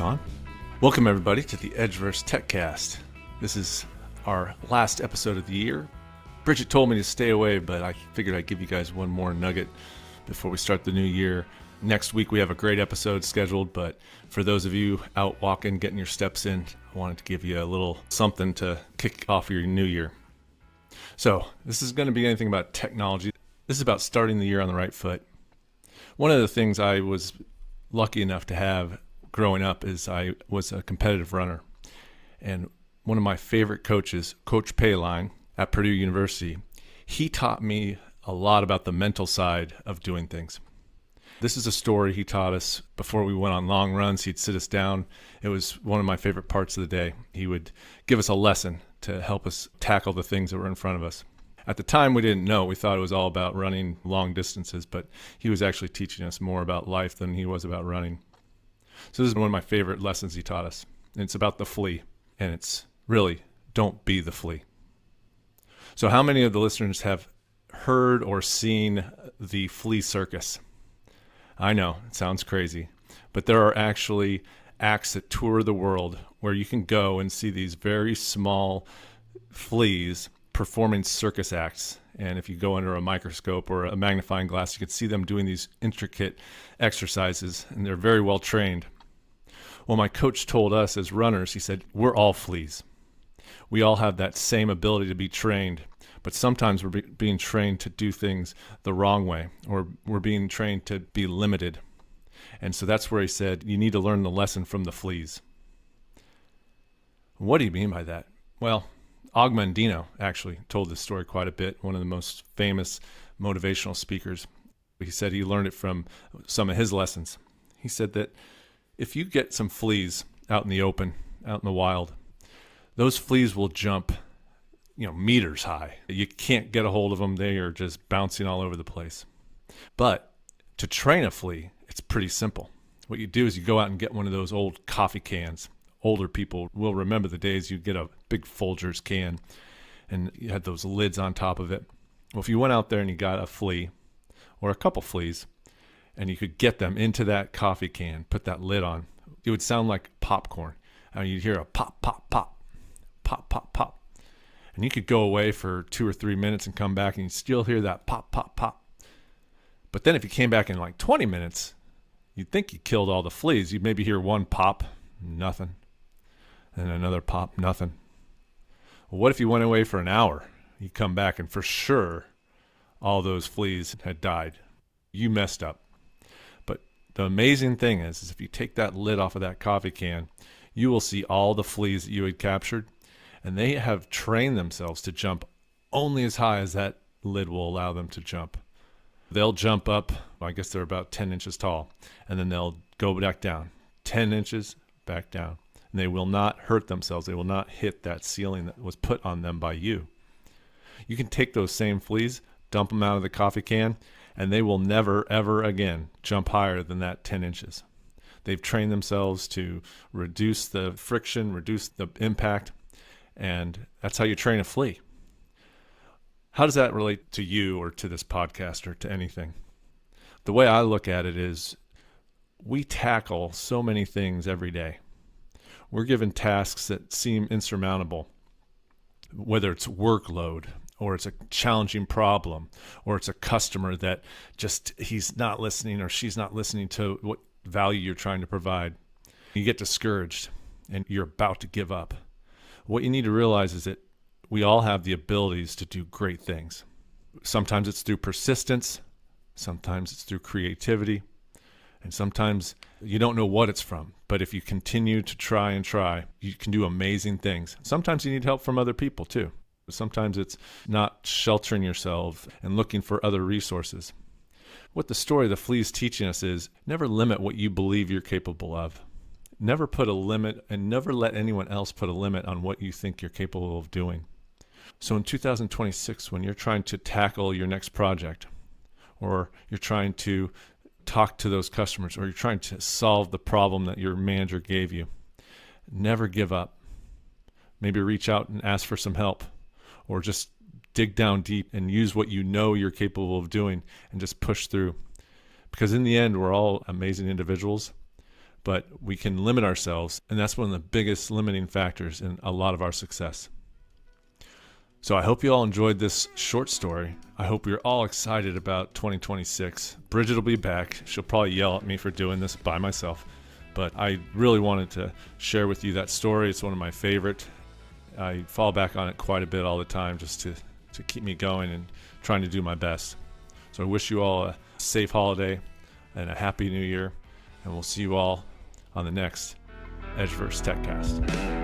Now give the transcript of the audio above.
this on. Welcome everybody to the EdgeVerse Techcast. This is our last episode of the year. Bridget told me to stay away, but I figured I'd give you guys one more nugget before we start the new year. Next week we have a great episode scheduled, but for those of you out walking, getting your steps in, I wanted to give you a little something to kick off your new year. So this is going to be anything about technology. This is about starting the year on the right foot. One of the things I was lucky enough to have growing up is I was a competitive runner. And one of my favorite coaches, Coach Poehlein at Purdue University, he taught me a lot about the mental side of doing things. This is a story he taught us before we went on long runs. He'd sit us down. It was one of my favorite parts of the day. He would give us a lesson to help us tackle the things that were in front of us. At the time, we didn't know. We thought it was all about running long distances, but he was actually teaching us more about life than he was about running. So this is one of my favorite lessons he taught us. And it's about the flea, and it's really, don't be the flea. So how many of the listeners have heard or seen the Flea Circus? I know, it sounds crazy, but there are actually acts that tour the world where you can go and see these very small fleas performing circus acts. And if you go under a microscope or a magnifying glass, you can see them doing these intricate exercises, and they're very well trained. Well, my coach told us as runners, he said, we're all fleas. We all have that same ability to be trained, but sometimes we're being trained to do things the wrong way, or we're being trained to be limited. And so that's where he said, you need to learn the lesson from the fleas. What do you mean by that? Well, Og Mandino actually told this story quite a bit, one of the most famous motivational speakers. He said he learned it from some of his lessons. He said that if you get some fleas out in the open, out in the wild, those fleas will jump, meters high. You can't get a hold of them. They are just bouncing all over the place. But to train a flea, it's pretty simple. What you do is you go out and get one of those old coffee cans. Older people will remember the days you'd get a big Folgers can and you had those lids on top of it. Well, if you went out there and you got a flea or a couple fleas and you could get them into that coffee can, put that lid on, it would sound like popcorn. And you'd hear a pop, pop, pop, pop, pop, pop. And you could go away for 2 or 3 minutes and come back and you'd still hear that pop, pop, pop. But then if you came back in like 20 minutes, you'd think you killed all the fleas. You'd maybe hear one pop, nothing. And another pop, nothing. Well, what if you went away for an hour? You come back and for sure all those fleas had died. You messed up. But the amazing thing is if you take that lid off of that coffee can, you will see all the fleas that you had captured, and they have trained themselves to jump only as high as that lid will allow them to jump. They'll jump up, I guess they're about 10 inches tall, and then they'll go back down. 10 inches, back down. And they will not hurt themselves. They will not hit that ceiling that was put on them by you. You can take those same fleas, dump them out of the coffee can, and they will never, ever again jump higher than that 10 inches. They've trained themselves to reduce the friction, reduce the impact, and that's how you train a flea. How does that relate to you or to this podcast or to anything? The way I look at it is we tackle so many things every day. We're given tasks that seem insurmountable, whether it's workload or it's a challenging problem or it's a customer that just he's not listening or she's not listening to what value you're trying to provide. You get discouraged and you're about to give up. What you need to realize is that we all have the abilities to do great things. Sometimes it's through persistence, sometimes it's through creativity, and sometimes you don't know what it's from. But if you continue to try and try, you can do amazing things. Sometimes you need help from other people too. Sometimes it's not sheltering yourself and looking for other resources. What the story of the flea is teaching us is never limit what you believe you're capable of. Never put a limit and never let anyone else put a limit on what you think you're capable of doing. So in 2026, when you're trying to tackle your next project, or you're trying to talk to those customers, or you're trying to solve the problem that your manager gave you, never give up. Maybe reach out and ask for some help, or just dig down deep and use what you know you're capable of doing and just push through. Because in the end, we're all amazing individuals, but we can limit ourselves, and that's one of the biggest limiting factors in a lot of our success. So I hope you all enjoyed this short story. I hope you're all excited about 2026. Bridget will be back. She'll probably yell at me for doing this by myself, but I really wanted to share with you that story. It's one of my favorite. I fall back on it quite a bit all the time just to keep me going and trying to do my best. So I wish you all a safe holiday and a happy new year, and we'll see you all on the next EdgeVerse Techcast.